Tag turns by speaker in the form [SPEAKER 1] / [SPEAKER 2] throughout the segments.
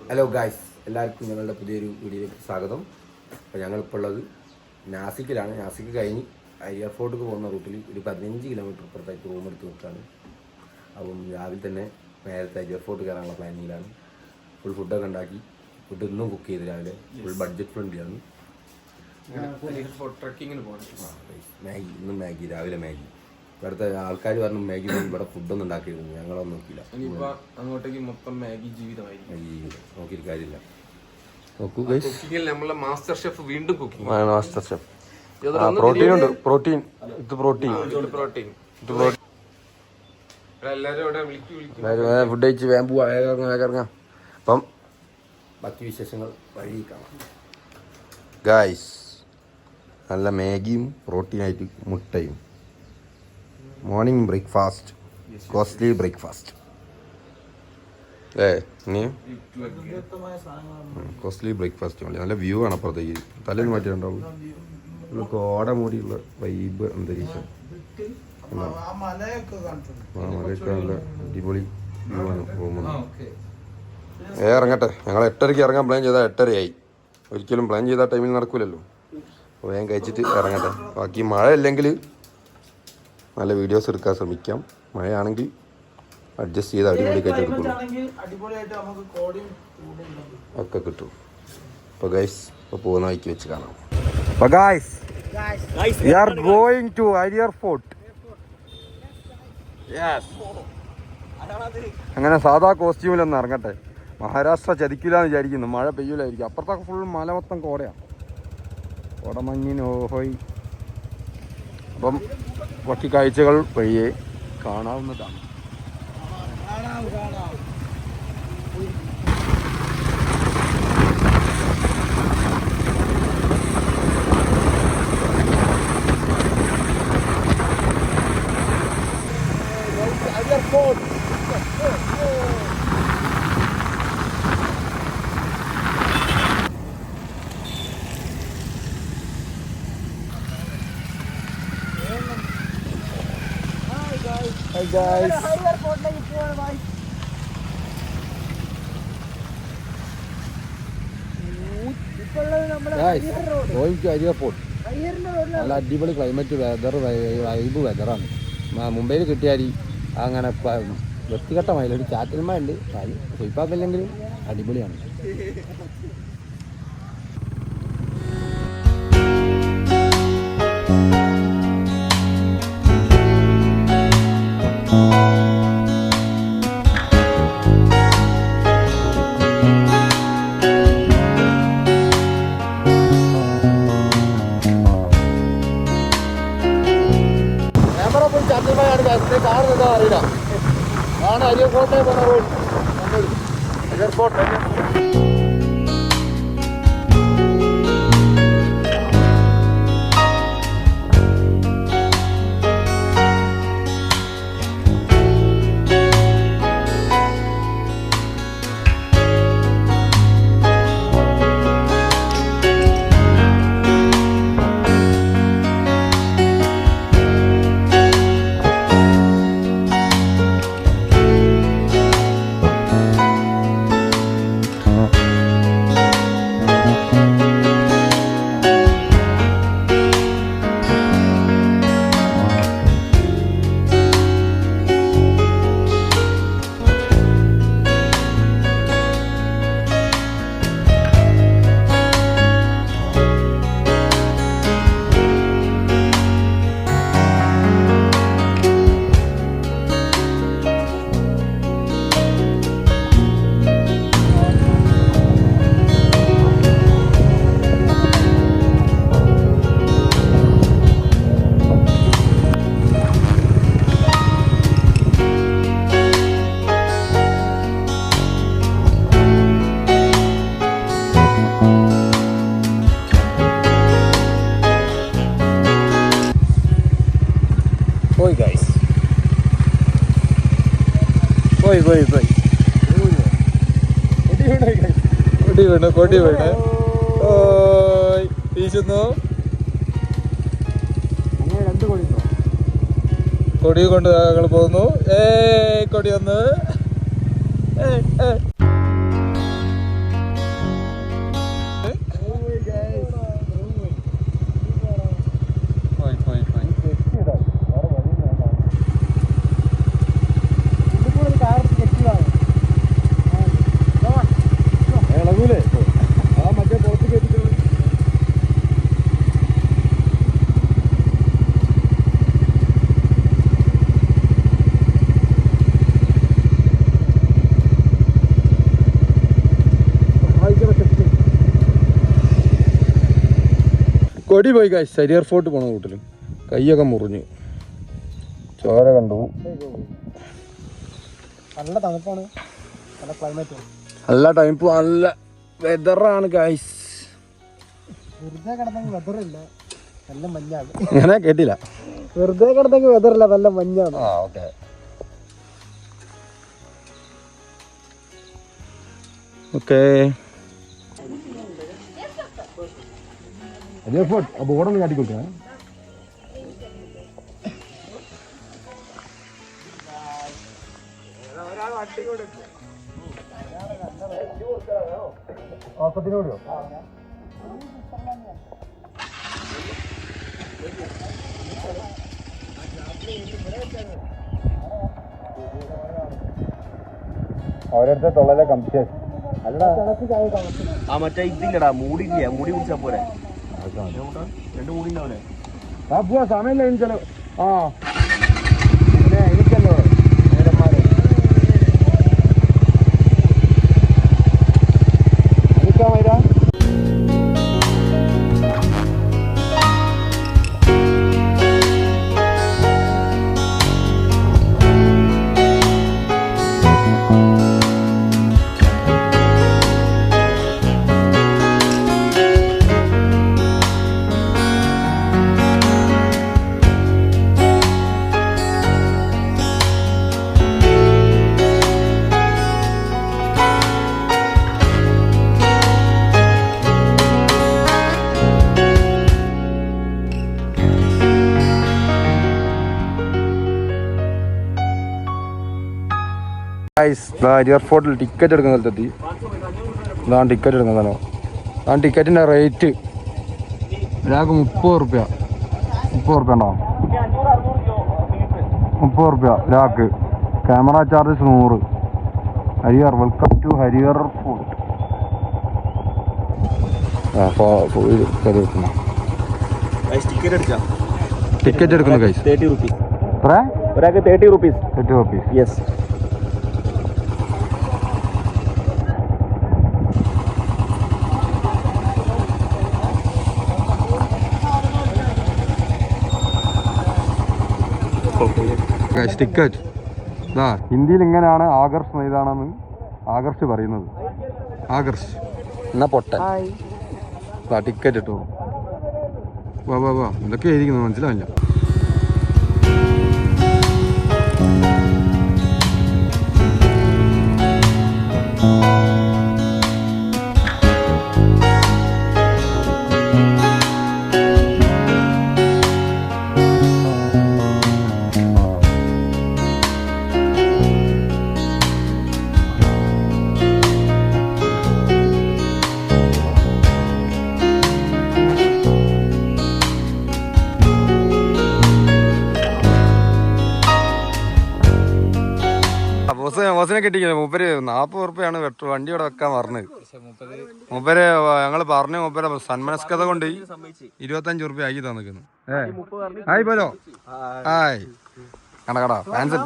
[SPEAKER 1] Hello guys, എല്ലാവർക്കും ഞങ്ങളുടെ പുതിയൊരു വീഡിയോയിലേക്ക് സ്വാഗതം. അപ്പോൾ ഞങ്ങളിപ്പോൾ ഉള്ളത് നാസിക്കിലാണ്. നാസിക്ക് കഴിഞ്ഞ് എയർപോർട്ടിലേക്ക് പോകുന്ന റൂട്ടിൽ ഒരു 15 കിലോമീറ്റർ ഇപ്പുറത്തായിട്ട് റൂം എടുത്ത് നിൽക്കുകയാണ്. അപ്പം രാവിലെ തന്നെ നേരത്തെ എയർപോർട്ട് കയറാനുള്ള പ്ലാനിങ്ങിലാണ്. ഫുൾ ഫുഡൊക്കെ ഉണ്ടാക്കി, ഫുഡ് ഇന്നും കുക്ക് ചെയ്ത് രാവിലെ ഫുൾ ബഡ്ജറ്റ് ഫ്രണ്ട്ലിയാണ്. മാഗി, ഇന്നും മാഗി, രാവിലെ മാഗി. ഇവിടുത്തെ ആൾക്കാർ പറഞ്ഞു മാഗി ഇവിടെ ഫുഡൊന്നും ഉണ്ടാക്കിയിരുന്നു, ഞങ്ങളൊന്നും നോക്കിയില്ല.
[SPEAKER 2] അങ്ങോട്ടേക്ക് മൊത്തം മാഗി ജീവിതമായിരിക്കും.
[SPEAKER 1] മാഗി നോക്കിയിട്ട് കാര്യമില്ല.
[SPEAKER 2] നോക്കൂ കുക്കിങ്ങിൽ നമ്മളെ മാസ്റ്റർ ഷെഫ് വീണ്ടും കുക്കിംഗ്.
[SPEAKER 1] മാസ്റ്റർ ഷെഫ് പ്രോട്ടീൻ ഉണ്ട്. പ്രോട്ടീൻ ഫുഡ് കഴിച്ച് വേഗം പോവാ, വേഗം ഇറങ്ങാം. അപ്പം ബാക്കി വിശേഷങ്ങൾ വഴി കാണാം. ഗായ്സ്, നല്ല മാഗിയും പ്രോട്ടീനായിട്ട് മുട്ടയും. Morning breakfast, costly breakfast. Costly breakfast മതി. നല്ല വ്യൂ ആണ് അപ്പുറത്തേക്ക്. തലേന്ന് മാറ്റിയിട്ടുണ്ടാവും. കോട മൂടിയുള്ള വൈബ് അന്തരീക്ഷം. മലയൊക്കെ നല്ല അടിപൊളി വ്യൂ ആണ്. റൂമാണ്. ഇറങ്ങട്ടെ. ഞങ്ങൾ 8:30 ഇറങ്ങാൻ പ്ലാൻ ചെയ്താൽ 8:30 ഒരിക്കലും പ്ലാൻ ചെയ്ത ടൈമിൽ നടക്കൂലല്ലോ. അപ്പോൾ വേഗം കഴിച്ചിട്ട് ഇറങ്ങട്ടെ. ബാക്കി മഴ ഇല്ലെങ്കിൽ നല്ല വീഡിയോസ് എടുക്കാൻ ശ്രമിക്കാം. മഴയാണെങ്കിൽ അഡ്ജസ്റ്റ് ചെയ്ത് അടിപൊളിയായിട്ട് എടുക്കുള്ളൂ. ഒക്കെ കിട്ടും. അപ്പോൾ ഗൈസ്, ഇപ്പോൾ പോകുന്ന വഴിക്ക് വെച്ച് കാണാം. അപ്പോൾ guys, we are going to airport. അങ്ങനെ സാധാ കോസ്റ്റ്യൂമിലൊന്നും ഇറങ്ങട്ടെ. മഹാരാഷ്ട്ര ചതിക്കില്ലാന്ന് വിചാരിക്കുന്നു. മഴ പെയ്യൂലായിരിക്കും. അപ്പുറത്തൊക്കെ ഫുൾ മല മൊത്തം കോടയാണ്. കോടമഞ്ഞിനോഹോയ്. അപ്പം ബാക്കി കാഴ്ചകൾ വഴിയെ കാണാവുന്നതാണ്. Hi guys. Going to airport. നല്ല അടിപൊളി ക്ലൈമറ്റ്, വൈബ് വെതറാണ്. മുംബൈയിൽ കിട്ടിയാൽ അങ്ങനെ വ്യക്തിഗതമായില്ല. ഒരു ചാറ്റൽമ ഉണ്ട്. സ്വയ്പാക്കില്ലെങ്കിലും അടിപൊളിയാണ്. അറിയില്ല. ആണ് അരിയക്കോട്ടെ പോണ റോഡ്. എയർപോർട്ട് പോയി ഗൈസ്. പോയി കൊടി വീണ് വീശുന്നു. കൊടി കൊണ്ട് ഞങ്ങൾ പോകുന്നു. കൊടി ഒന്ന് കൊടി പോയി ഗൈസ്. ഹരിയർ ഫോർട്ട് പോണ റൂട്ടിൽ കൈയൊക്കെ മുറിഞ്ഞു, ചോര കണ്ടു.
[SPEAKER 3] നല്ല തണുപ്പാണ്, നല്ല ക്ലൈമറ്റ്,
[SPEAKER 1] നല്ല ടൈപ്പ്, നല്ല വെതറാണ് ഗൈസ്.
[SPEAKER 3] വെറുതെ കിടന്നെങ്കിൽ വെതറില്ല, നല്ല മഞ്ഞാണ്.
[SPEAKER 1] അങ്ങനെ കേട്ടില്ല.
[SPEAKER 3] വെറുതെ കിടന്നെങ്കിൽ വെതറില്ല, നല്ല മഞ്ഞാണ്.
[SPEAKER 1] ഓക്കെ. ഓക്കെ ബോർഡൊന്ന് കാട്ടിക്കൊടുക്കണേ. ആപ്പത്തിനോടിയോ? അവരടുത്ത തൊള്ളലെ കംപ്ലീറ്റ് അല്ലടാ.
[SPEAKER 3] ആ മറ്റേ ഇതില്ലടാ, മൂടില്ല, മൂടി കുടിച്ചാ പോരെ. രണ്ട് മൂടി ഉണ്ടാവൂലേ?
[SPEAKER 1] ആ പോവാ, സമയം കഴിഞ്ഞാലോ. ആ പിന്നെ എനിക്കല്ലോ നേരന്മാരെ എനിക്കാ വരാ. എയർപോർട്ടിൽ ടിക്കറ്റ് എടുക്കുന്ന സ്ഥലത്തെത്തി. ഇതാണ് ടിക്കറ്റ് എടുക്കുന്നതാണോ? അതാണ് ടിക്കറ്റിൻ്റെ റേറ്റ്. ഒരാൾക്ക് 30 റുപ്യ. 30 റുപ്യ ഉണ്ടോ? 30 റുപ്യ ഒരാൾക്ക്. Camera charges 100. Harihar, welcome to Harihar fort. Ticket എടുക്കുന്നു ഗൈസ്.
[SPEAKER 3] 30 റുപ്പീസ്.
[SPEAKER 1] എത്ര?
[SPEAKER 3] ഒരാൾക്ക് 30 റുപ്പീസ്.
[SPEAKER 1] 30 റുപ്പീസ്.
[SPEAKER 3] യെസ്.
[SPEAKER 1] ടിക്കറ്റ് ഹിന്ദിയിൽ ഇങ്ങനെയാണ് ആകർഷ് ഇതാണെന്ന് ആകർഷ് പറയുന്നത്. ആകർഷ് എന്നാ പൊട്ടൻ. ടിക്കറ്റ് ഇട്ടോ. വാ വാ വാ, എന്തൊക്കെ ആയിരിക്കുന്നു മനസ്സിലാവില്ല. ബോസിനെ കിട്ടിക്കുന്നത് മൂപ്പര് 40 റുപ്യാണ് വണ്ടി ഇവിടെ വെക്കാൻ പറഞ്ഞത്. മൂപ്പര് ഞങ്ങള് പറഞ്ഞു, മൂപ്പര് സന്മനസ്കത കൊണ്ട് 25 റുപ്യ ആക്കി തന്നിക്കുന്നു. ഹായ് പോലോ. ഹായ് കട ഫാൻസ്.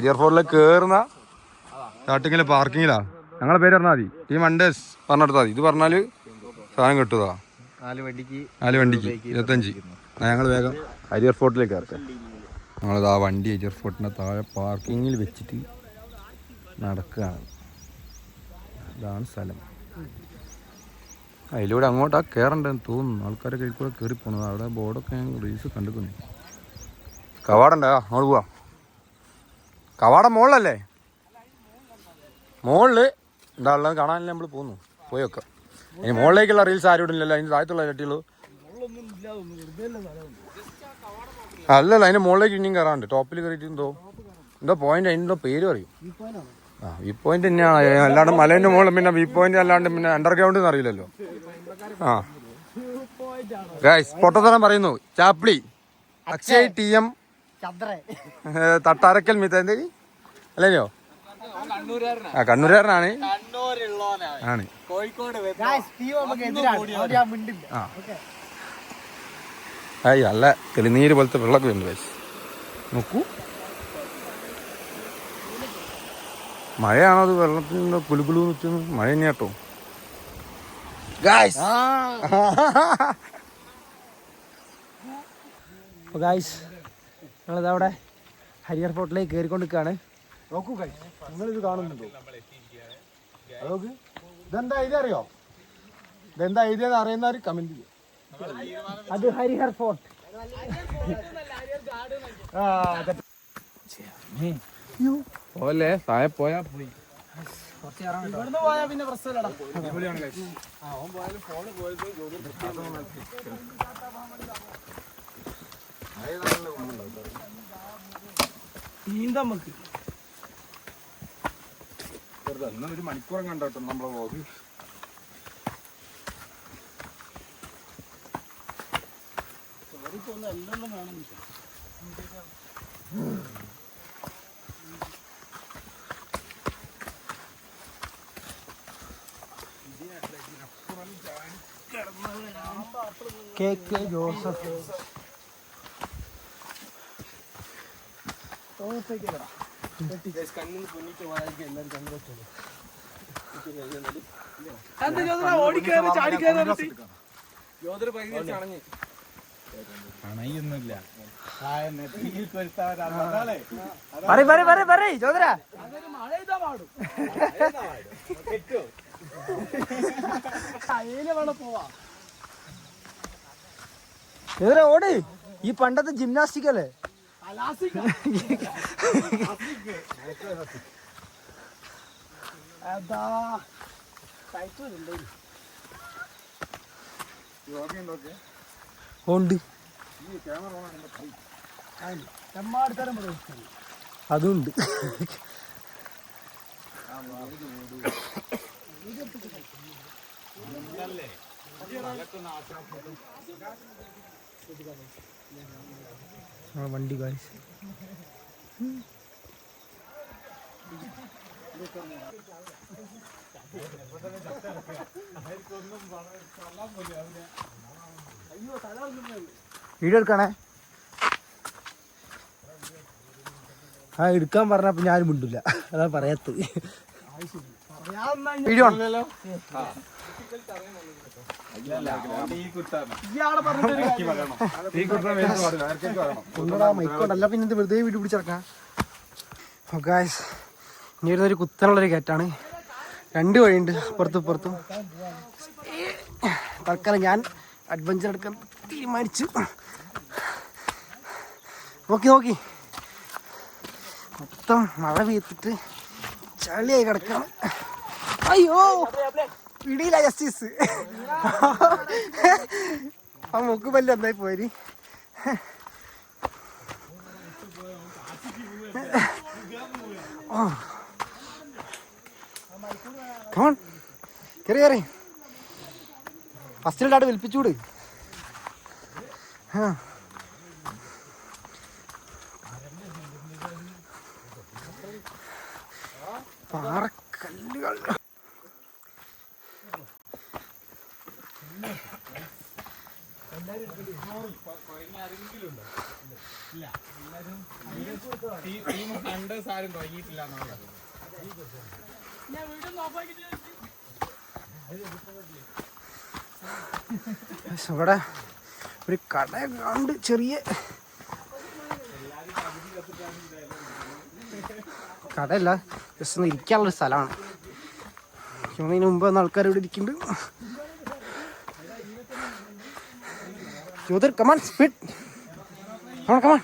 [SPEAKER 1] എയർപോർട്ടിലേക്ക് കേറുന്ന സ്റ്റാർട്ടിങ്ങില് പാർക്കിങ്ങിലാ. ഞങ്ങളെ പേര് പറഞ്ഞാൽ മതി, ടീം അണ്ടേഴ്സ് പറഞ്ഞെടുത്താൽ മതി. ഇത് പറഞ്ഞാല് സാധനം കിട്ടുക. 4 വണ്ടിക്ക് 25. ഞങ്ങൾ വേഗം എയർപോർട്ടിലേക്ക് കയറട്ടെ. ഞങ്ങളിതാ വണ്ടി എയർപോർട്ടിൻ്റെ താഴെ പാർക്കിങ്ങിൽ വെച്ചിട്ട് നടക്കുകയാണ്. ഇതാണ് സ്ഥലം. അതിലൂടെ അങ്ങോട്ടാ കയറണ്ടെന്ന് തോന്നുന്നു. ആൾക്കാരൊക്കെ ഇതിൽക്കൂടെ കയറി പോണത്. അവിടെ ബോർഡൊക്കെ ഞാൻ റീൽസ് കണ്ടിരിക്കുന്നു. കവാടണ്ടോ? അങ്ങോട്ട് പോവാം. കവാടം മുകളിലല്ലേ? മുകളിൽ എന്താ ഉള്ളത് കാണാനല്ലേ നമ്മൾ പോകുന്നു. പോയൊക്കെ ഇനി മുകളിലേക്കുള്ള റീൽസ് ആരും ഇല്ലല്ലോ. അതിന് താഴത്തുള്ള ചട്ടിയുള്ളൂ. അല്ലല്ല, അതിൻ്റെ മുകളിലേക്ക് ഇനിയും കയറാണ്ട്. ടോപ്പിൽ കയറിയിട്ട് എന്തോ പോയിന്റ്, അതിൻ്റെ പേര് പറയും. ആ വ്യൂ പോയിന്റ് തന്നെയാണ്. അല്ലാണ്ട് മലേൻ്റെ മുകളിൽ പിന്നെ വ്യൂ പോയിന്റ് അല്ലാണ്ട് പിന്നെ അണ്ടർഗ്രൗണ്ട് എന്ന് അറിയില്ലല്ലോ. ആ ഗൈസ് പൊട്ടത്തരം പറയുന്നു. ചാപ്ലി, അക്ഷയ്, TM, തട്ടാരക്കൽ മിത്തേന്തി അല്ലയോ? ആ കണ്ണൂരുകാരനാണ്. ആണ്. ആയി നല്ല തെളിനീര് പോലത്തെ വെള്ളമൊക്കെ ഉണ്ട് ഗൈസ്. നോക്കൂ, മഴയാണോ അത് വെള്ളത്തിൻ്റെ കുലുകുലു വെച്ചു? മഴ തന്നെയാട്ടോ. ഗായ്സ്
[SPEAKER 4] അപ്പോൾ ഗായ്സ് ഞങ്ങളിതവിടെ ഹരിയർ ഫോർട്ടിലേക്ക് കയറിക്കൊണ്ടിരിക്കുകയാണ്. നോക്കൂ ഗായ്സ്, നിങ്ങളിത് കാണുന്നുണ്ടോ? നോക്ക്, ഇതെന്താ എഴുതി അറിയോ? ഇതെന്താ എഴുതിയെന്ന് അറിയുന്നവർ കമന്റ് ചെയ്യും. അത് ഹരിഹർ ഫോർട്ട്.
[SPEAKER 2] പോലെ താഴെ പോയാ പോയി.
[SPEAKER 4] ഇവിടുന്ന് പോയാ പിന്നെ പ്രശ്നമില്ലടാ. നീന്തമ്മക്ക്
[SPEAKER 2] ഒരു മണിക്കൂറും കണ്ടോട്ടോ നമ്മളെ വ്ളോഗ്.
[SPEAKER 4] കെ ജോസഫ് ഓട്. ഈ പണ്ടത്തെ ജിംനാസ്റ്റിക് അല്ലേ? ഉണ്ട്, അതുണ്ട്. വണ്ടി ഗായ്സ് വീഡിയോ എടുക്കണേ. ആ എടുക്കാൻ പറഞ്ഞപ്പോ ഞാനും മിണ്ടില്ല, അതാ പറയാത്തത്. വീഡിയോ മൈക്കോട്ടല്ല പിന്നെ ഇത് വെറുതെ വീഡിയോ പിടിച്ചിറക്കാം. ഗായ്സ് ഇനി വരുന്നൊരു കുത്തനുള്ളൊരു കയറ്റാണ്. 2 വഴിയുണ്ട് പുറത്തും പുറത്തും. തൽക്കാലം ഞാൻ അഡ്വഞ്ചർ എടുക്കാൻ തീരുമാനിച്ചു. നോക്കി മൊത്തം മഴ പെയ്ത്തിട്ട് ചളിയായി കിടക്കാണ്. അയ്യോ പിടിയില്ല ജസ്റ്റിസ്. ആ മൂക്ക് പല്ല് എന്തായി പോയി. കയറി ഫസ്റ്റിൽ ഡാട്ട് വിൽപ്പിച്ചൂട്. പാറക്കല്ലുകൾ ഇവിടെ ഒരു കട കണ്ട്, ചെറിയ കടയല്ല, ജസ്റ്റ് ഒന്ന് ഇരിക്കാനുള്ളൊരു സ്ഥലമാണ്. ഇതിന് മുമ്പ് വന്ന ആൾക്കാർ ഇവിടെ ഇരിക്കുന്നുണ്ട്. Jyothir come on speed, come on.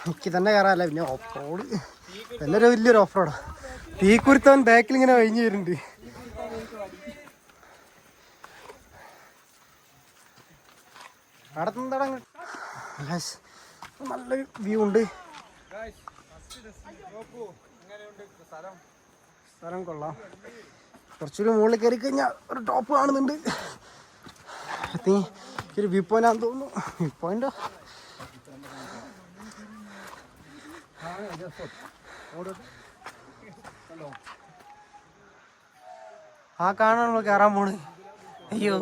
[SPEAKER 4] എനിക്ക് തന്നെ കയറാല്ല, പിന്നെ ഓഫ് റോഡ് എല്ലാവരും വലിയൊരു ഓഫ് റോഡാ. തീക്കുരുത്തവൻ ബാക്കിൽ ഇങ്ങനെ കഴിഞ്ഞു വരുന്നുണ്ട്. അവിടെ നല്ലൊരു വ്യൂ ഉണ്ട്. സ്ഥലം കൊള്ളാം. കുറച്ചുകൂടി മുകളിൽ കയറി കഴിഞ്ഞാൽ ഒരു ടോപ്പ് കാണുന്നുണ്ട്. ഒരു വ്യൂ പോയിന്റ് ആണെന്ന് തോന്നുന്നു. വ്യൂ പോയിന്റോ ആ കാണാൻ നമ്മൾ കയറാൻ പോണ്. അയ്യോ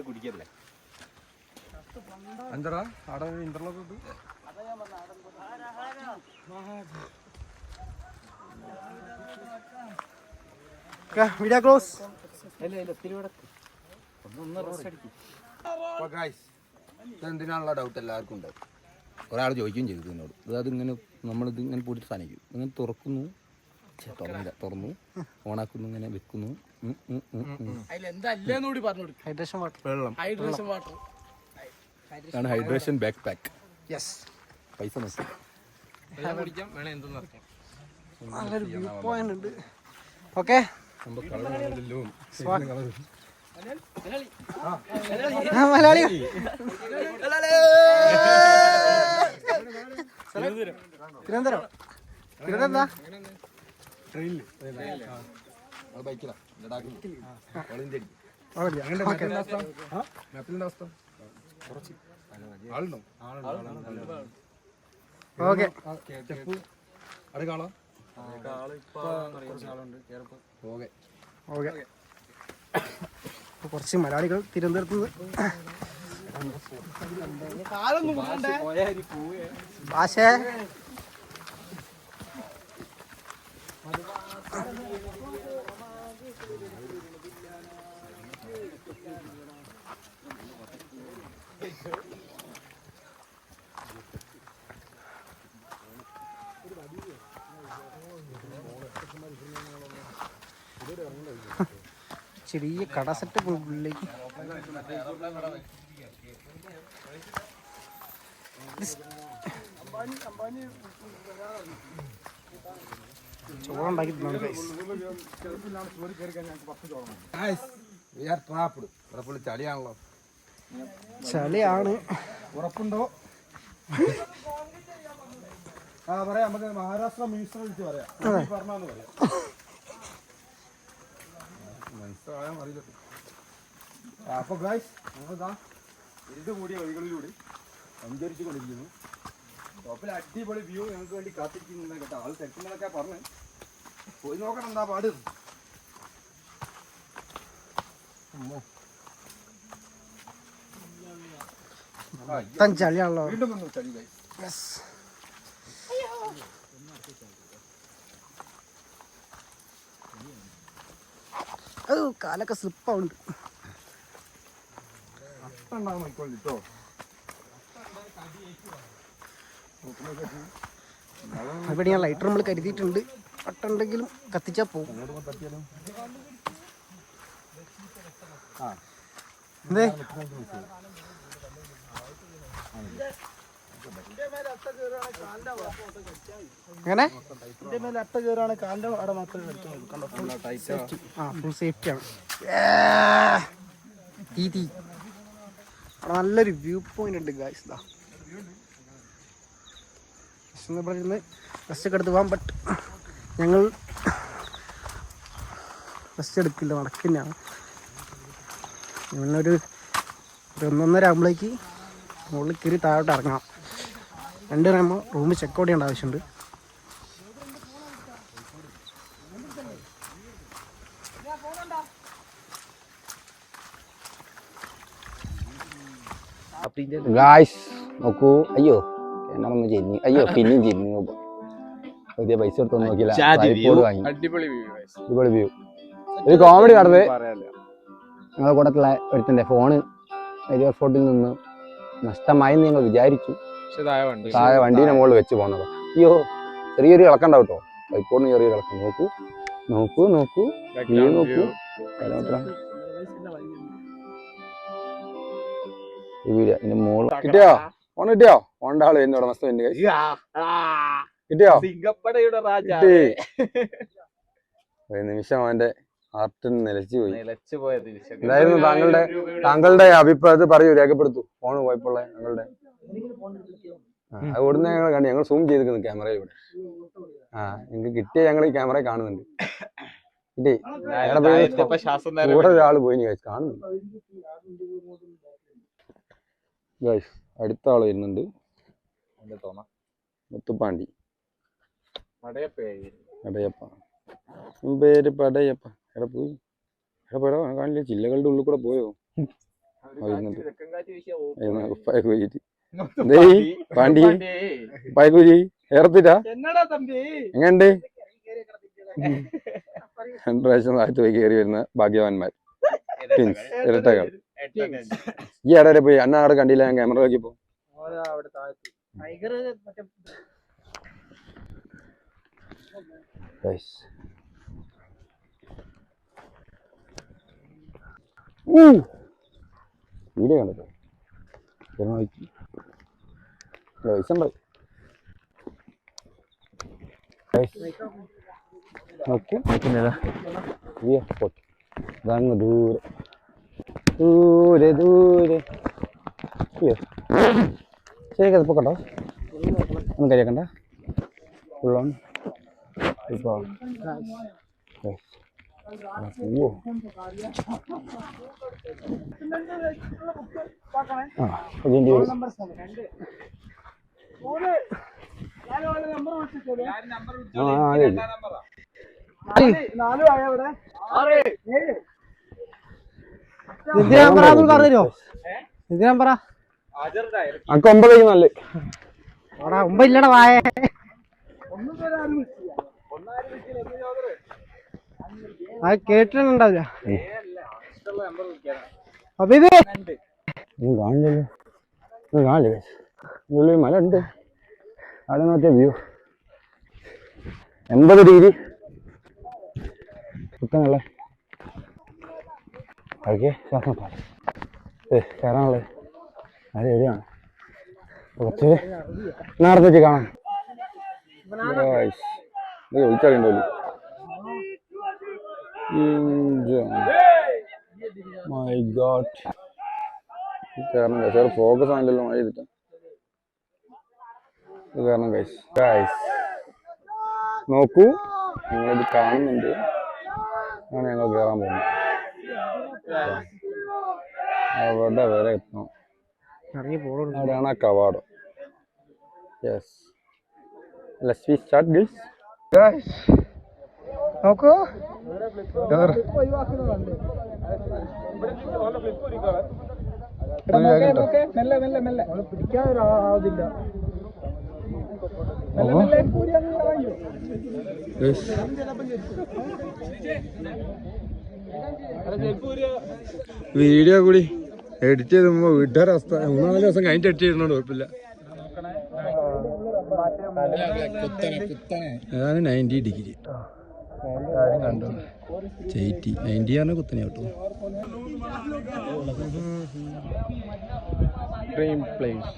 [SPEAKER 3] കുടിക്കല്ലേ
[SPEAKER 2] അഞ്ചടാ അവിടെ ഇന്റർലോക്ക് ഇട്ടു.
[SPEAKER 4] Video close.
[SPEAKER 1] എന്തിനാണുള്ള ഡൗട്ട് എല്ലാവർക്കും ഉണ്ടാവും. ഒരാൾ ചോദിക്കുകയും ചെയ്തു എന്നോട്, അതിങ്ങനെ നമ്മളിത് ഇങ്ങനെ പൂരിട്ട് സാധിക്കും, ഇങ്ങനെ തുറക്കുന്നു, തുറന്നു ഓണാക്കുന്നു, ഇങ്ങനെ വെക്കുന്നു.
[SPEAKER 4] Hydration water.
[SPEAKER 1] വെള്ളം ആണ് ഹൈഡ്രേഷൻ ബാക്ക് പാക്ക്.
[SPEAKER 4] യെസ്,
[SPEAKER 1] പൈസ നോക്കി
[SPEAKER 4] നല്ലൊരു വ്യൂ പോയിന്റ് ഉണ്ട്. ഓക്കെ മലയാളി തിരുവനന്തപുരം. തിരുവനന്തപുരം
[SPEAKER 1] ബൈക്കിലാ
[SPEAKER 4] ഓക്കെ. ഓക്കെ, കുറച്ച് മലയാളികൾ തിരുവനന്തപുരത്ത് ഭാഷ ചെറിയ കട സെറ്റപ്പ് ഉള്ളിലേക്ക്. ചോറുണ്ടാക്കി
[SPEAKER 1] ചളിയാണല്ലോ.
[SPEAKER 4] ചളിയാണ്.
[SPEAKER 1] ഉറപ്പുണ്ടോ?
[SPEAKER 4] പറയാം, നമുക്ക് മഹാരാഷ്ട്ര മിനിസ്റ്റർ വിളിച്ച് പറയാം.
[SPEAKER 1] മനസ്സിലായാൽ അറിയില്ല.
[SPEAKER 4] അപ്പൊ ഗൈസ്, നമ്മളിതാ ഇരുട്ട് കൂടിയ വഴികളിലൂടെ സഞ്ചരിച്ചു കൊണ്ടിരിക്കുന്നു. ടോപ്പിൽ അടിപൊളി വ്യൂ ഞങ്ങൾക്ക് വേണ്ടി കാത്തിരിക്കുന്നുണ്ട് കേട്ടോ. ആൾ തിരക്കുന്നതൊക്കെ പറഞ്ഞ് പോയി നോക്കണം എന്താ പാട്. ചളിയാണല്ലോ. വീണ്ടും വന്നു ചളി ഗൈസ്. യെസ്, അത് കാലൊക്കെ സ്ലിപ്പാവുണ്ട്.
[SPEAKER 1] കേട്ടോ
[SPEAKER 4] ഇവിടെ ഞാൻ ലൈറ്റർ നമ്മൾ കരുതിയിട്ടുണ്ട്. പട്ടുണ്ടെങ്കിലും കത്തിച്ചാൽ പോകും. എന്തേ അങ്ങനെ ഇതിന്റെ മേലെ അട്ട കയറാണ്. കാലിന്റെ അവിടെ മാത്രമേ കണ്ടോ. ഫുൾ സേഫ്റ്റി ആണ്. തീ അവിടെ നല്ലൊരു വ്യൂ പോയിന്റ് ഉണ്ട് ഗായ്സ്. ഇവിടെ ഇരുന്ന് റെസ്റ്റ് ഒക്കെ എടുത്ത് പോകാം. ബട്ട് ഞങ്ങൾ റെസ്റ്റ് എടുക്കില്ല, നടക്കുന്നതാണ്. ഞങ്ങളൊരു 1:30 ആകുമ്പോഴേക്ക് മുകളിൽ കയറി താഴോട്ട് ഇറങ്ങണം. 2 ആകുമ്പോൾ റൂമിൽ ചെക്കൗട്ട് ചെയ്യേണ്ട ആവശ്യമുണ്ട്.
[SPEAKER 1] ഗായ്സ് നോക്കൂ. അയ്യോ എന്നൊന്ന് ചെരിഞ്ഞു. അയ്യോ പിന്നെയും ചെരിഞ്ഞു. പുതിയ പൈസ എടുത്തൊന്നും നോക്കിയില്ല.
[SPEAKER 2] അടിപൊളി
[SPEAKER 1] വ്യൂ. ഒരു കോമഡി നടന്നത് ഞങ്ങളുടെ കൂട്ടത്തിലുള്ള ഒരുത്തൻ്റെ ഫോണ് എയർപോർട്ടിൽ നിന്ന് നഷ്ടമായെന്ന് ഞങ്ങൾ വിചാരിച്ചു. താഴെ വണ്ടീൻ്റെ മുകളിൽ വെച്ച് പോകുന്നത്. അയ്യോ ചെറിയൊരു ഇളക്കണ്ടാവും കേട്ടോ. ബൈക്കോടിന് ചെറിയൊരു ഇളക്കം. നോക്കൂ നോക്കൂ നോക്കൂ വ്യൂ നോക്കൂ. ഇതിന്റെ മുകളിൽ കിട്ടിയോ? ഫോൺ കിട്ടിയോ? ഫോണിന്റെ ആള് എന്നോട് മസ്ത കിട്ടിയോ? കിട്ടി.
[SPEAKER 5] ഒരു നിമിഷം അവന്റെ ഹാർട്ടിന് നിലച്ചു പോയി.
[SPEAKER 2] നിമിഷം.
[SPEAKER 5] എന്തായിരുന്നു താങ്കളുടെ അഭിപ്രായത്തിൽ പറയൂ, രേഖപ്പെടുത്തൂ. ഫോണ് പോയപ്പോൾ ഞങ്ങളുടെ അവിടുന്ന് ഞങ്ങൾ കണ്ടു. ഞങ്ങൾ സൂം ചെയ്ത് ക്യാമറയിലൂടെ. നിങ്ങൾക്ക് കിട്ടിയ ഞങ്ങൾ ഈ ക്യാമറ കാണുന്നുണ്ട്. കിട്ടി കൂടെ ഒരാൾ പോയി കാണുന്നുണ്ട്. അടുത്ത ആള് വരുന്നുണ്ട്, മുത്തുപ്പാണ്ടി പടയപ്പ. പേര് പടയപ്പ. എവിടെ പോയി? എവിടെ പോയടോ? കാണില്ല. ജില്ലകളുടെ ഉള്ളിൽ കൂടെ പോയോ? പാണ്ടി പായക്കൂരി ഏറത്തിട്ടാ എങ്ങണ്ട്? 2 പ്രാവശ്യം താഴ്ത്തു പോയി കയറി വരുന്ന ഭാഗ്യവാന്മാർ, ട്വിൻസ്, ഇരട്ടകൾ. ഈ ഇട വരെ പോയി. അന്ന അവിടെ കണ്ടില്ല, ഞാൻ ക്യാമറ നോക്കിയപ്പോ. വീഡിയോ കണ്ടോ? പൈസ ഉണ്ടോ? നോക്കൂ, ഇതങ്ങ് ദൂരെ ദൂരെ ദൂരെ. അയ്യോ ശരിക്കും അതിപ്പോ കണ്ടോ? ഒന്നും കരിയാക്കണ്ട. ഫുള്ളോൺ ഇപ്പോ അനക്ക് 9 നല്ല
[SPEAKER 4] 9 ഇല്ലടാ വായ. അത് കേട്ടിട്ടുണ്ടാവില്ല.
[SPEAKER 5] കാണില്ലേ ഉള്ളിൽ മല ഉണ്ട്. അവിടെ നോക്കിയ വ്യൂ 80 ഡിഗ്രി കുത്താനുള്ള ഓക്കെ കയറാനുള്ളത്. അത് എവിടെയാണ്? കുറച്ച് നേരത്തേക്ക് കാണാം. വിളിച്ചറിയണ്ടോ? മൈ ഗോഡ്, കാരണം സാർ ഫോക്കസ് ആണല്ലോ മഴ ചെയ്തിട്ട്. ഇത് കാരണം ഗൈസ് നോക്കൂ, നിങ്ങളിത് കാണുന്നുണ്ട്. ആണ് ഞങ്ങൾ കയറാൻ പോകുന്നത്. അവിടെ വരെ എത്തണം. അവിടെയാണ് ആ കവാടം. Yes, let's we start guys. നോക്കൂ പിടിക്കാതില്ല. വീഡിയോ കൂടി എഡിറ്റ് ചെയ്തുമ്പോ വീട്ടുകാരുടെ അവസ്ഥ 3-4 ദിവസം കഴിഞ്ഞിട്ട് എഡിറ്റ് ചെയ്യുന്നോണ്ട് കുഴപ്പമില്ല. അതാണ് 90 ഡിഗ്രി. കണ്ടോ 90 ആണ് കുത്തനെ കേട്ടോ. ഡ്രീം പ്ലേസ്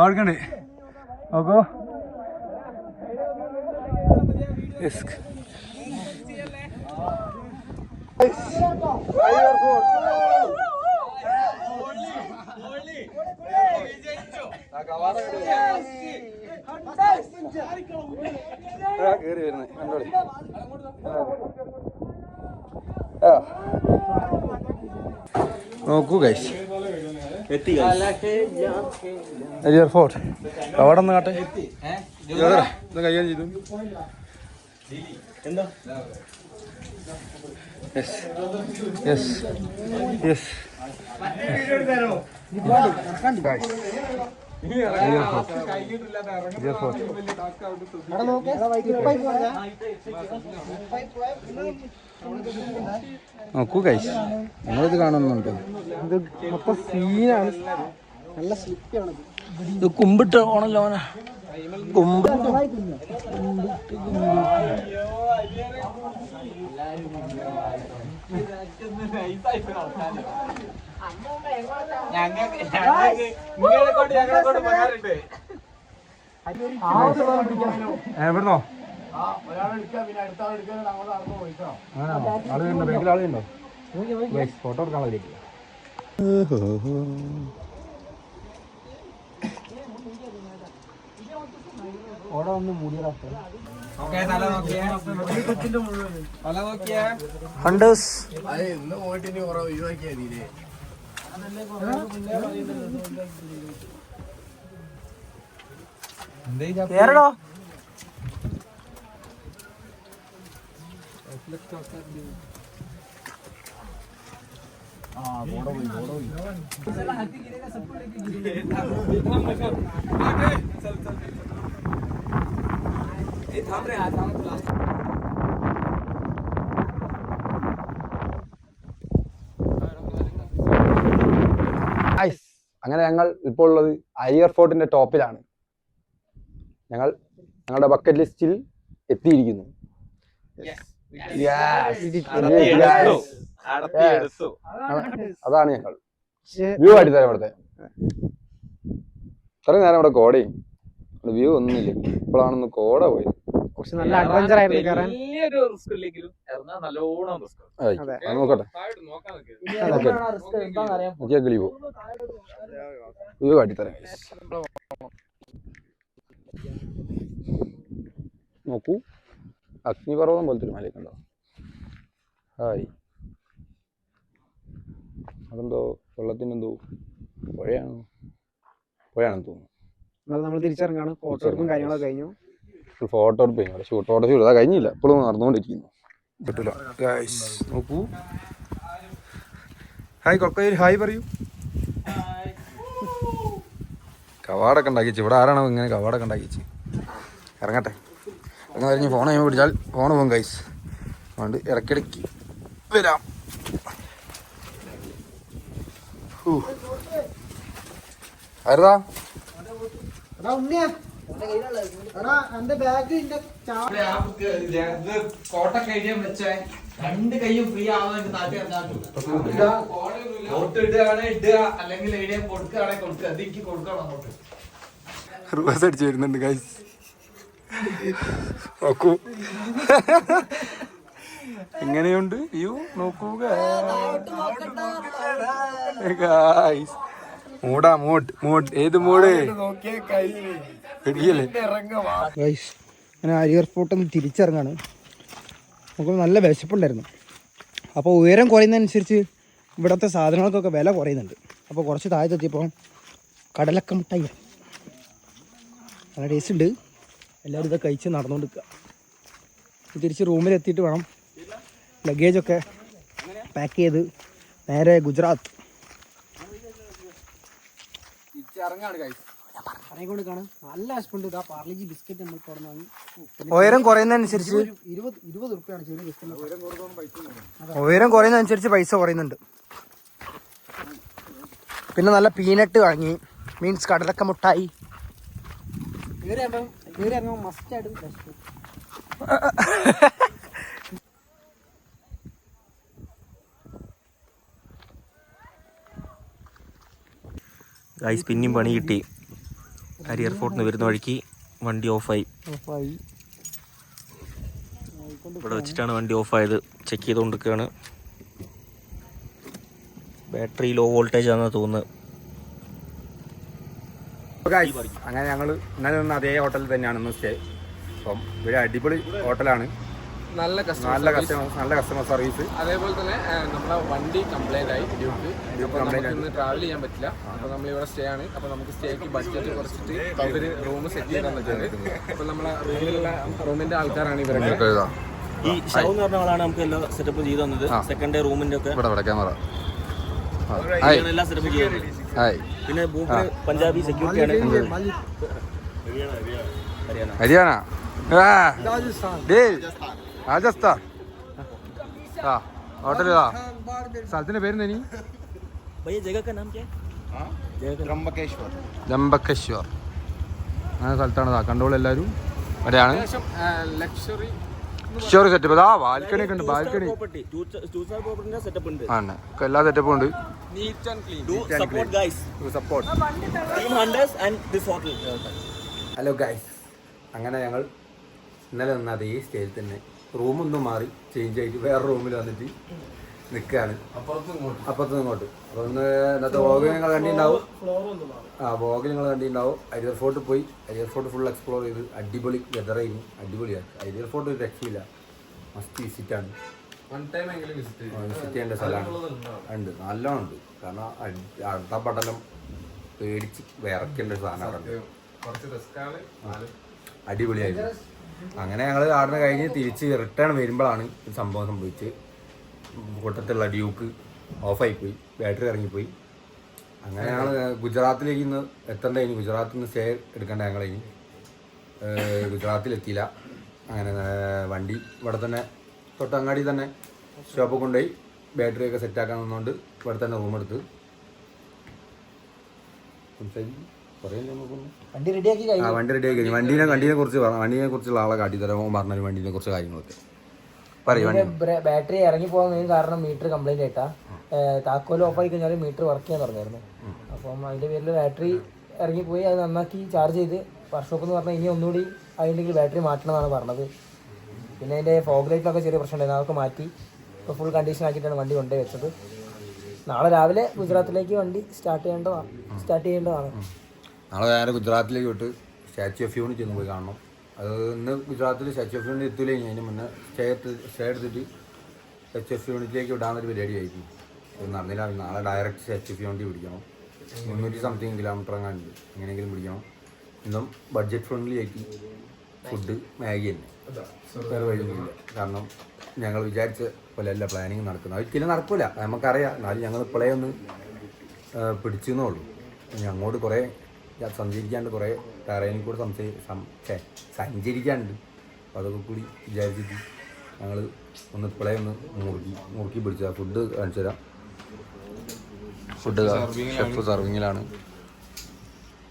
[SPEAKER 5] ഓർക്കണ്ടേ നോക്കോ. കേറി വരുന്നേ കണ്ടോളി. നോക്കൂ ഗൈസ്, ഹരിയർ ഫോർട്ട് അവിടെ ഒന്ന് കാട്ടെ. കൈകാര്യം ചെയ്തു. യെസ് യെസ് നോക്കൂ ഗൈസ്, നിങ്ങളിത് കാണുന്നുണ്ടോ?
[SPEAKER 4] ഇത് മൊത്തം സീനാണ്. നല്ല സ്ലിപ്പാണ്.
[SPEAKER 5] ഇത് കുമ്പിട്ട് ഓണല്ലോ.
[SPEAKER 4] എവിടുന്നോ ആളുണ്ടോ ബാക്കിൽ ആളുണ്ടോ ഫോട്ടോ എടുക്കാൻ ഓടെ ഒന്ന് മൂടിയടാ ഹണ്ടേഴ്സ് കേറടോ
[SPEAKER 5] അങ്ങനെ ഞങ്ങൾ ഇപ്പോൾ ഉള്ളത് അരിയർ ഫോർട്ടിന്റെ ടോപ്പിലാണ്. ഞങ്ങളുടെ ബക്കറ്റ് ലിസ്റ്റിൽ എത്തിയിരിക്കുന്നു. അതാണ് ഞങ്ങൾ വ്യൂ അടിത്തരാം. ഇവിടുത്തെ ഇത്രയും നേരം ഇവിടെ കോടയും വ്യൂ ഒന്നുമില്ല. ഇപ്പോഴാണൊന്ന് കോട പോയത്.
[SPEAKER 4] പക്ഷെ നല്ല അഡ്വഞ്ചർ ആയിരുന്നു കയറാൻ.
[SPEAKER 5] നോക്കട്ടെ കിളി പോ വ്യൂ അടിത്തരാം. നോക്കൂ, അഗ്നിപർവ്വതം പോലത്തെ ഒരു മലയൊക്കെ ഹായ്. അതെന്തോ വെള്ളത്തിനെന്തോ പുഴയാണെന്ന് തോന്നുന്നു.
[SPEAKER 4] നമ്മൾ തിരിച്ചിറങ്ങാണ്. ഫോട്ടോയും കാര്യങ്ങളൊക്കെ കഴിഞ്ഞു.
[SPEAKER 5] ഫോട്ടോ എടുപ്പ് കഴിഞ്ഞു. ഫോട്ടോ ഷൂട്ട് അതാ കഴിഞ്ഞില്ല, ഇപ്പോഴും നടന്നുകൊണ്ടിരിക്കുന്നു. കിട്ടില്ല. നോക്കൂ, ഹായ് കൊക്കയിൽ ഹായ് പറയൂ. കവാടൊക്കെ ഉണ്ടാക്കിച്ച്. ഇവിടെ ആരാണോ ഇങ്ങനെ കവാടൊക്കെ ഉണ്ടാക്കിച്ച്? ഇറങ്ങട്ടെ. അങ്ങനെ കഴിഞ്ഞ് ഫോൺ കഴിയുമ്പോൾ പിടിച്ചാൽ ഫോൺ പോകും ഗൈസ്. അതുകൊണ്ട് ഇടയ്ക്കിടയ്ക്ക് വരാം. ആരതാ
[SPEAKER 3] രണ്ട് കൈയും ഫ്രീ ആവാൻ അല്ലെങ്കിൽ കൊടുക്കണം.
[SPEAKER 5] റിവേഴ്സ് അടിച്ച് വരുന്നുണ്ട് ഗൈസ്. നോക്കൂ എങ്ങനെയുണ്ട് വ്യൂ. നോക്കൂ ഗൈസ്. മൂടാ മൂഡ് ഏത് മൂഡ്
[SPEAKER 4] ഗൈസ് അങ്ങനെ അരിയർ ഫോർട്ടിൽ നിന്ന് തിരിച്ചിറങ്ങാണ്. നമുക്ക് നല്ല വിശപ്പുണ്ടായിരുന്നു. അപ്പോൾ ഉയരം കുറയുന്നതനുസരിച്ച് ഇവിടുത്തെ സാധനങ്ങൾക്കൊക്കെ വില കുറയുന്നുണ്ട്. അപ്പോൾ കുറച്ച് താഴത്തെത്തിയപ്പോൾ കടലക്ക മുട്ടായി നല്ല ടേസ്റ്റ് ഉണ്ട്. എല്ലാവരും ഇതൊക്കെ കഴിച്ച് നടന്നുകൊണ്ടിരിക്കുക. തിരിച്ച് റൂമിലെത്തിയിട്ട് വേണം ലഗേജൊക്കെ പാക്ക് ചെയ്ത് നേരെ ഗുജറാത്ത് നല്ല ഹസ്ബൻഡ്. ഇതാ പാർലിജി ബിസ്ക്കറ്റ് നമ്മൾ തുറന്നു വാങ്ങി. ഉയരം കുറയുന്നതനുസരിച്ച് 20 റുപ്യാണ് ചെറിയ ബിസ്ക്കറ്റ്. ഉയരം കുറയുന്നതനുസരിച്ച് പൈസ കുറയുന്നുണ്ട്. പിന്നെ നല്ല പീനട്ട് വാങ്ങി, മീൻസ് കടലക്ക മുട്ടായി. മസ്റ്റായിട്ട്
[SPEAKER 3] ഗൈസ് പിന്നെയും പണി കിട്ടി. അരിയർ ഫോർട്ടിന് വരുന്ന വഴിക്ക് വണ്ടി ഓഫായി. ഇവിടെ വെച്ചിട്ടാണ് വണ്ടി ഓഫായത്. ചെക്ക് ചെയ്തുകൊണ്ടിരിക്കുകയാണ്. ബാറ്ററി ലോ വോൾട്ടേജ് ആണെന്ന് തോന്നുന്നത്.
[SPEAKER 5] അങ്ങനെ ഞങ്ങൾ ഇന്നലെ നിന്ന് അതേ ഹോട്ടലിൽ തന്നെയാണ് ഇന്ന് സ്റ്റേ. അപ്പം ഇവിടെ അടിപൊളി ഹോട്ടലാണ്. നല്ല കസ്റ്റമർ സർവീസ്.
[SPEAKER 2] അതേപോലെ തന്നെ നമ്മളെ വണ്ടി കംപ്ലൈന്റ് ആയി ഡ്യൂക്ക് ഇന്ന് ട്രാവൽ ചെയ്യാൻ പറ്റില്ല. അപ്പോൾ നമ്മളിവിടെ സ്റ്റേ ആണ്. അപ്പോൾ നമുക്ക് സ്റ്റേക്ക് ബഡ്ജറ്റ് കുറച്ചിട്ട് ഇവര് റൂം സെറ്റ് ചെയ്ത് തന്നിട്ടുണ്ട്. അപ്പോൾ നമ്മളെ റൂമിന്റെ ആൾക്കാരാണ് ഇവരൊക്കെ.
[SPEAKER 3] ഈ ഷൗ എന്ന് പറഞ്ഞ ആളാണ് നമുക്ക് എല്ലാ സെറ്റപ്പ് ചെയ്ത് തന്നത്. സെക്കൻഡ് ഡേ റൂമിന്റെ ഒക്കെ
[SPEAKER 5] ക്യാമറ
[SPEAKER 3] എല്ലാ സെറ്റപ്പ് ചെയ്തത്. പിന്നെ പഞ്ചാബി സെക്യൂരിറ്റി ആണ്.
[SPEAKER 5] ഹരിയാന രാജസ്ഥാൻ ഹോട്ടലാ. സ്ഥലത്തിന്റെ പേര് നീ
[SPEAKER 3] भैया जगह का नाम क्या है?
[SPEAKER 5] जम्बकेश्वर. അങ്ങനെ സ്ഥലത്താണ് കണ്ടോളൂ എല്ലാവരും. അവിടെയാണ്
[SPEAKER 2] അത്യാവശ്യം ലക്ഷറി
[SPEAKER 5] ഷോറി സെറ്റപ്പ്. അതാ ബാൽക്കണി ഒക്കെ ഉണ്ട്. ബാൽക്കണി
[SPEAKER 3] സെറ്റപ്പ് ഉണ്ട്.
[SPEAKER 5] ആണ് എല്ലാ സെറ്റപ്പും ഉണ്ട്.
[SPEAKER 2] Neat and clean.
[SPEAKER 3] Support guys,
[SPEAKER 5] support.
[SPEAKER 3] Team hunters and this hotel.
[SPEAKER 1] Hello guys, അങ്ങനെ ഞങ്ങൾ ഇന്നലെ നിന്ന അതേ സ്റ്റേജിൽ തന്നെ റൂമൊന്നും മാറി ചേഞ്ച് ആയിട്ട് വേറെ റൂമിൽ വന്നിട്ട് നിൽക്കുകയാണ് അപ്പുറത്തുനിന്ന് ഇങ്ങോട്ട്. അപ്പോൾ ഒന്ന് ഇന്നത്തെ വ്ളോഗ് നിങ്ങൾ കണ്ടിട്ടുണ്ടാവും. വ്ളോഗ് നിങ്ങൾ കണ്ടിട്ടുണ്ടാവും. അരിയർ ഫോർട്ട് പോയി. അരിയർ ഫോർട്ട് ഫുൾ എക്സ്പ്ലോർ ചെയ്ത് അടിപൊളി വെതറായിരുന്നു. അടിപൊളിയാണ്. അരിയർ ഫോർട്ട് ഒരു രക്ഷയില്ല, മസ്റ്റ് വിസിറ്റാണ്. വിസിറ്റ് ചെയ്യേണ്ട സ്ഥലമാണ്. ഉണ്ട്, നല്ലോണം ഉണ്ട്. കാരണം അടുത്ത പടലം പേടിച്ച് വിറക്കേണ്ട ഒരു സാധനമാണ്. അടിപൊളിയായിരുന്നു. അങ്ങനെ ഞങ്ങൾ ആടിനെ കഴിഞ്ഞ് തിരിച്ച് റിട്ടേൺ വരുമ്പോഴാണ് ഒരു സംഭവം സംഭവിച്ച്. കൂട്ടത്തിലുള്ള ഡ്യൂക്ക് ഓഫായിപ്പോയി, ബാറ്ററി ഇറങ്ങിപ്പോയി. അങ്ങനെ ഞങ്ങൾ ഗുജറാത്തിലേക്ക് ഇന്ന് എത്തേണ്ട. ഇനി ഗുജറാത്തിൽ നിന്ന് സ്റ്റേ എടുക്കേണ്ട ഞങ്ങൾ ഇനി ഗുജറാത്തിലെത്തിയില്ല. അങ്ങനെ വണ്ടി ഇവിടെ തന്നെ തൊട്ടങ്ങാടി തന്നെ ഷോപ്പിൽ കൊണ്ടുപോയി ബാറ്ററിയൊക്കെ സെറ്റാക്കാൻ നിന്നുകൊണ്ട് ഇവിടെ തന്നെ റൂം എടുത്ത്
[SPEAKER 4] വണ്ടി റെഡിയാക്കി കഴിഞ്ഞു.
[SPEAKER 1] വണ്ടി റെഡിയാക്കി കഴിഞ്ഞു. വണ്ടീനെ കുറിച്ചുള്ള ആളെ കാട്ടിത്തരാൻ പറഞ്ഞു. വണ്ടീനെ കുറിച്ച് കാര്യങ്ങളൊക്കെ പറയും.
[SPEAKER 4] ബാറ്ററി ഇറങ്ങി പോകാൻ മെയിൻ കാരണം മീറ്റർ കംപ്ലൈന്റ് ആയിട്ടാ. താക്കോൽ ഓഫ് ആയി കഴിഞ്ഞാൽ മീറ്റർ വർക്ക് ചെയ്യാൻ തുടങ്ങിയായിരുന്നു. അപ്പം അതിന്റെ പേരിൽ ബാറ്ററി ഇറങ്ങിപ്പോയി. അത് നന്നാക്കി ചാർജ് ചെയ്ത് വർക്ക്ഷോപ്പ് എന്ന് പറഞ്ഞാൽ ഇനി ഒന്നുകൂടി അതിൻ്റെ ബാറ്ററി മാറ്റണമെന്നാണ് പറഞ്ഞത്. പിന്നെ അതിൻ്റെ ഫോഗ് ലൈറ്റിലൊക്കെ ചെറിയ പ്രശ്നം ഉണ്ടായിരുന്നു, അതൊക്കെ മാറ്റി ഇപ്പോൾ ഫുൾ കണ്ടീഷൻ ആക്കിയിട്ടാണ് വണ്ടി കൊണ്ടുപോയി വെച്ചത്. നാളെ രാവിലെ ഗുജറാത്തിലേക്ക് വണ്ടി സ്റ്റാർട്ട് ചെയ്യേണ്ടതാണ്.
[SPEAKER 1] നാളെ നേരെ ഗുജറാത്തിലേക്ക് വിട്ട് സ്റ്റാച്യു ഓഫ് യൂണിറ്റി ഒന്ന് പോയി കാണണം. അത് ഇന്ന് ഗുജറാത്തിൽ സ്റ്റാച്യു ഓഫ് യൂണിറ്റി എത്തില്ല. അതിന് മുന്നേ സ്റ്റേ എടുത്തിട്ട് സ്റ്റാച്യു ഓഫ് യൂണിറ്റിലേക്ക് വിടാനൊരു പരിപാടി ആയിരിക്കും. അത് നടന്നില്ല. നാളെ ഡയറക്റ്റ് സ്റ്റാച്യു ഓഫ് യൂണിറ്റി പിടിക്കണം. 300 സംതിങ് കിലോമീറ്റർ എങ്ങാണ്ട് എങ്ങനെയെങ്കിലും പിടിക്കണം. ഇന്നും ബഡ്ജറ്റ് ഫ്രണ്ട്ലി ആയിട്ട് ഫുഡ് മാഗി തന്നെ, വേറെ വഴിയൊന്നുമില്ല. കാരണം ഞങ്ങൾ വിചാരിച്ച പോലെ അല്ല പ്ലാനിങ് നടക്കുന്നത്. ഒരിക്കലും നടക്കില്ല, നമുക്കറിയാം. എന്നാലും ഞങ്ങൾ ഇപ്പോഴേ ഒന്ന് പിടിച്ചെന്നേ ഉള്ളൂ. ഇനി അങ്ങോട്ട് കുറേ സഞ്ചരിക്കാണ്ട്, കുറേ ടെറൈനിൽ കൂടെ സഞ്ചരിക്കാണ്ട്. അപ്പോൾ അതൊക്കെ കൂടി വിചാരിച്ചിട്ട് ഞങ്ങൾ ഒന്ന് ഇപ്പോഴേ ഒന്ന് മുറുക്കി പിടിച്ചതാണ്. ഫുഡ് കാണിച്ചു തരാം. ഫുഡ് ഷെഫ് സർവിങ്ങിലാണ്.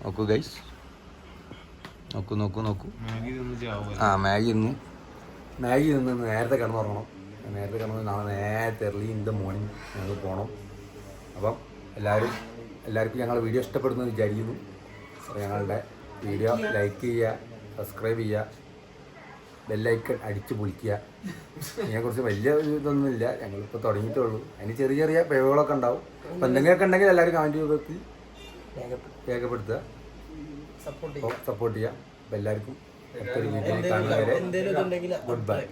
[SPEAKER 1] നോക്കൂ ഗൈസ്, നോക്കൂ. മാഗി നിന്ന് നേരത്തെ കിടന്നുറങ്ങണം. നേരത്തെ കിടന്ന് നാളെ നേരത്തെ എർലി ഇൻ ദ മോർണിംഗ് ഞങ്ങൾ പോകണം. അപ്പം എല്ലാവർക്കും ഞങ്ങളുടെ വീഡിയോ ഇഷ്ടപ്പെടുന്നു വിചാരിക്കുന്നു. അപ്പോൾ ഞങ്ങളുടെ വീഡിയോ ലൈക്ക് ചെയ്യുക, സബ്സ്ക്രൈബ് ചെയ്യുക, ബെല്ലൈക്കൺ അടിച്ച് പൊളിക്കുക. ഇതിനെക്കുറിച്ച് വലിയ ഇതൊന്നുമില്ല, ഞങ്ങളിപ്പോൾ തുടങ്ങിയിട്ടുള്ളൂ. അതിന് ചെറിയ ചെറിയ പിഴവുകളൊക്കെ ഉണ്ടാവും. അപ്പോൾ എന്തെങ്കിലുമൊക്കെ ഉണ്ടെങ്കിൽ എല്ലാവരും കമൻറ്റ് രൂപത്തിൽ രേഖപ്പെടുത്തുക, സപ്പോർട്ട് ചെയ്യുക. അപ്പോൾ എല്ലാവർക്കും അടുത്തൊരു വീഡിയോ കാണുന്നവരെ ഗുഡ് ബൈ.